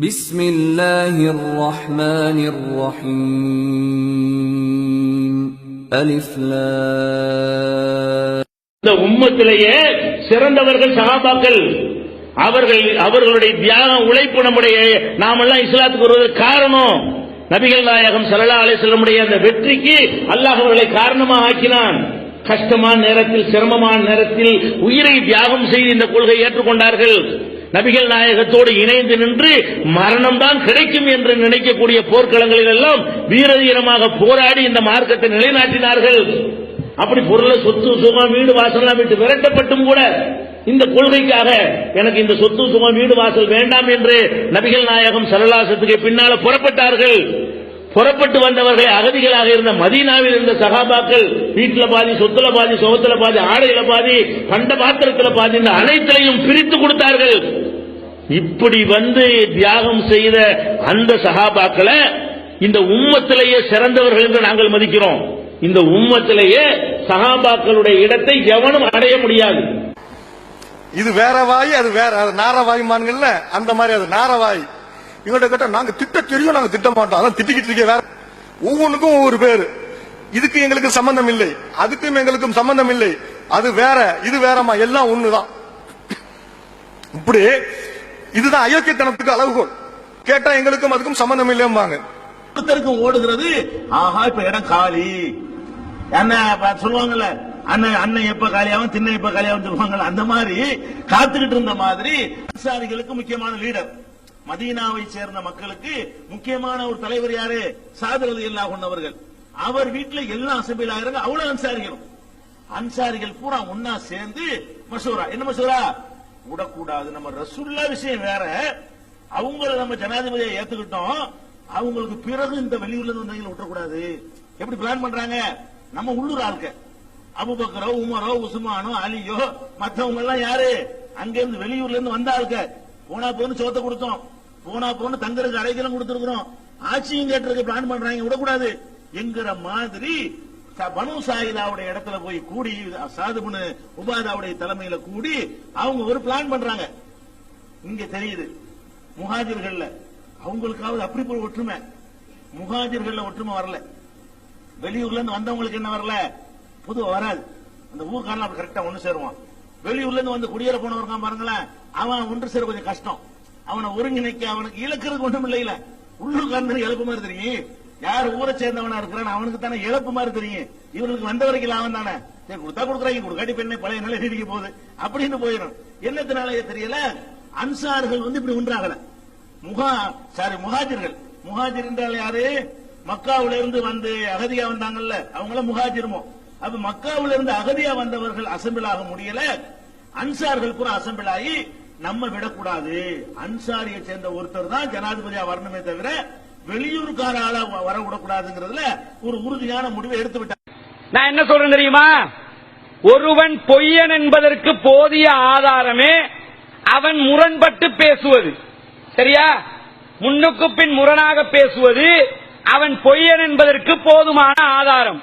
பிஸ்மில்லாஹிர் ரஹ்மானிர் ரஹீம். அலிஃப் லாம். இந்த உம்மத்திலேயே சிறந்தவர்கள் சஹாபாக்கள். அவர்களுடைய தியாக உழைப்பு நம்முடைய நாமெல்லாம் இஸ்லாத்துக்கு வருவதற்கு காரணம். நபிகள் நாயகம் ஸல்லல்லாஹு அலைஹி வஸல்லமுடைய அந்த வெற்றிக்கு அல்லாஹ் அவர்களை காரணமாக ஆக்கினான். கஷ்டமான நேரத்தில், சிரமமான நேரத்தில் உயிரை தியாகம் செய்து இந்த கொள்கையை ஏற்றுக்கொண்டார்கள். நபிகள் நாயகத்தோடு இணைந்து நின்று மரணம் தான் கிடைக்கும் என்று நினைக்கக்கூடிய போர்க்களங்களில் எல்லாம் வீரதீரமாக போராடி இந்த மார்க்கத்தை நிலைநாட்டினார்கள். அப்படி பொருளை, சொத்து சுகம், வீடு வாசல்லாம் விட்டு விரட்டப்பட்டும் கூட இந்த கொள்கைக்காக எனக்கு இந்த சொத்து சுகம், வீடு வாசல் வேண்டாம் என்று நபிகள் நாயகம் ஸல்லல்லாஹு அலைஹி வஸல்லத்துக்கு பின்னால புறப்பட்டார்கள். புறப்பட்டு வந்தவர்கள் அகதிகளாக இருந்த மதீனாவில் இருந்த சஹாபாக்கள் வீட்டுல பாதி, சொத்துல பாதி, சுகத்துல பாதி, ஆடையில பாதி, பண்ட பாத்திரத்துல பாதி, இந்த அனைத்திலையும் பிரித்து கொடுத்தார்கள். இப்படி வந்து தியாகம் செய்த அந்த சஹாபாக்களை இந்த உம்மத்திலேயே சிறந்தவர்கள் என்று நாங்கள் மதிக்கிறோம். இந்த உம்மத்திலேயே சஹாபாக்களுடைய இடத்தை எவனும் அடைய முடியாது. இது வேற வாய், அது வேற, அது நாரவாய்மான்கள்ல அந்த மாதிரி, அது நாரவாய். இவங்கள்ட்ட கேட்டா நாங்க திட்ட தெரியும், நாங்க திட்ட மாட்டோம், அதான் திட்டிக்கிட்டு இருக்க. வேற ஒவ்வொன்றுக்கும் ஒவ்வொரு பேரு. இதுக்கு எங்களுக்கு சம்பந்தம் இல்லை, அதுக்கும் எங்களுக்கும் சம்பந்தம் இல்லை, அது வேற, இது வேறமா, எல்லாம் ஒண்ணுதான். இப்படி இதுதான் அயோக்கியத்தனத்துக்கு அளவுகோல். கேட்டா எங்களுக்கும் அதுக்கும் சம்பந்தம் இல்லைம்பாங்க. ஒருத்தருக்கும் ஓடுகிறது. ஆஹா, இப்ப இடம் காலி என்ன சொல்லுவாங்கல்ல, அண்ணன் எப்ப காலியாவும் திண்ணை எப்ப காலியாவும் சொல்லுவாங்கல்ல, அந்த மாதிரி காத்துக்கிட்டு இருந்த மாதிரி அன்சாரிகளுக்கு முக்கியமான லீடர், மதீனாவை சேர்ந்த மக்களுக்கு முக்கியமான ஒரு தலைவர் யாரு? சாத் ரலியல்லாஹு அன்ஹு அவர்கள். அவர் வீட்டுல எல்லா அசம்பிள் ஆகிறாங்க, அவ்வளவு அன்சாரிகள் பூரா ஒன்னா சேர்ந்து மசூரா. என்ன மசூரா? விடக்கூடாது, நம்ம ரசூலுல்லாஹ் விஷயம் வேற, அவங்கள நம்ம ஜனாதிபதியை ஏத்துக்கிட்டோம், அவங்களுக்கு பிறகு இந்த வெளியூர்ல இருந்து வந்தவங்களை விட்டுறக்கூடாது. எப்படி பிளான் பண்றாங்க? நம்ம உள்ளூர் ஆளுக்க, அபூபக்கரோ, உமரோ, உஸ்மானோ, அலியோ, மத்தவங்க எல்லாம் யாரு? அங்க இருந்து வெளியூர்ல இருந்து வந்த ஆளுக்க. போனா போன்னு சோத்த கொடுத்தோம், போனா போன்னு தங்கருக்கு அடைக்கலம் கொடுத்திருக்கிறோம், ஆட்சியும் கேட்டிருக்க பிளான் பண்றாங்க, விடக்கூடாது என்கிற மாதிரி பனு சாயிதாவுடைய இடத்துல போய் கூடி, சாத் இப்னு உபாதாவுடைய தலைமையில கூடி அவங்க ஒரு பிளான் பண்றாங்க. இங்க தெரியுது முஹாஜிர்கள்ல அவங்களுக்காவது அப்படி போய் ஒற்றுமை, முஹாஜிர்கள்ல ஒற்றுமை வரல. வெளியூர்ல இருந்து வந்தவங்களுக்கு என்ன வரல? பொதுவா வராது. அந்த ஊர்காரன் அப்படி கரெக்டா ஒண்ணு சேருவான். வெளியூர்ல இருந்து வந்து குடியேற போனவங்க பாருங்களேன், அவன் ஒன்று சேர கொஞ்சம் கஷ்டம். அவனை ஒருங்கிணைக்க, அவனுக்கு இழக்கிறது ஒன்றும் இல்ல. உள்ளூர்காரன் இழப்பு மாதிரி தெரியும். யார் ஊரை சேர்ந்தவனா இருக்கிறான் அவனுக்கு தானே இழப்பு மாதிரி தெரியும். இவனுக்கு வந்த வரைக்கும் லாபம் தானே, கொடுத்தா கொடுக்குறாங்க, கொடுக்காட்டி பெண்ணை பழைய நிலை நீடிக்க போகுது அப்படின்னு போயிடும். என்னத்தினாலே தெரியல, அன்சார்கள் வந்து இப்படி ஒன்றாகல. முஹாஜிர் என்றால் யாரு? மக்காவில இருந்து வந்து அகதியா வந்தாங்கல்ல, அவங்கள முஹாஜிருமோ. அப்ப மக்காவில இருந்து அகதியா வந்தவர்கள் அசம்பிள் ஆக முடியல, அன்சார்கள் பூரா அசம்பிள் ஆகி நம்ம விடக்கூடாது, அன்சாரியை சேர்ந்த ஒருத்தர் தான் ஜனாதிபதியா வரணுமே தவிர வெளியூருக்கார ஆளா வர விடக்கூடாதுங்கிறதுல ஒரு உறுதியான முடிவை எடுத்து விட்டார். நான் என்ன சொல்றேன் தெரியுமா? ஒருவன் பொய்யன் என்பதற்கு போதிய ஆதாரமே அவன் முரண்பட்டு பேசுவது. சரியா? முன்னுக்கு பின் முரணாக பேசுவது அவன் பொய்யன் என்பதற்கு போதுமான ஆதாரம்.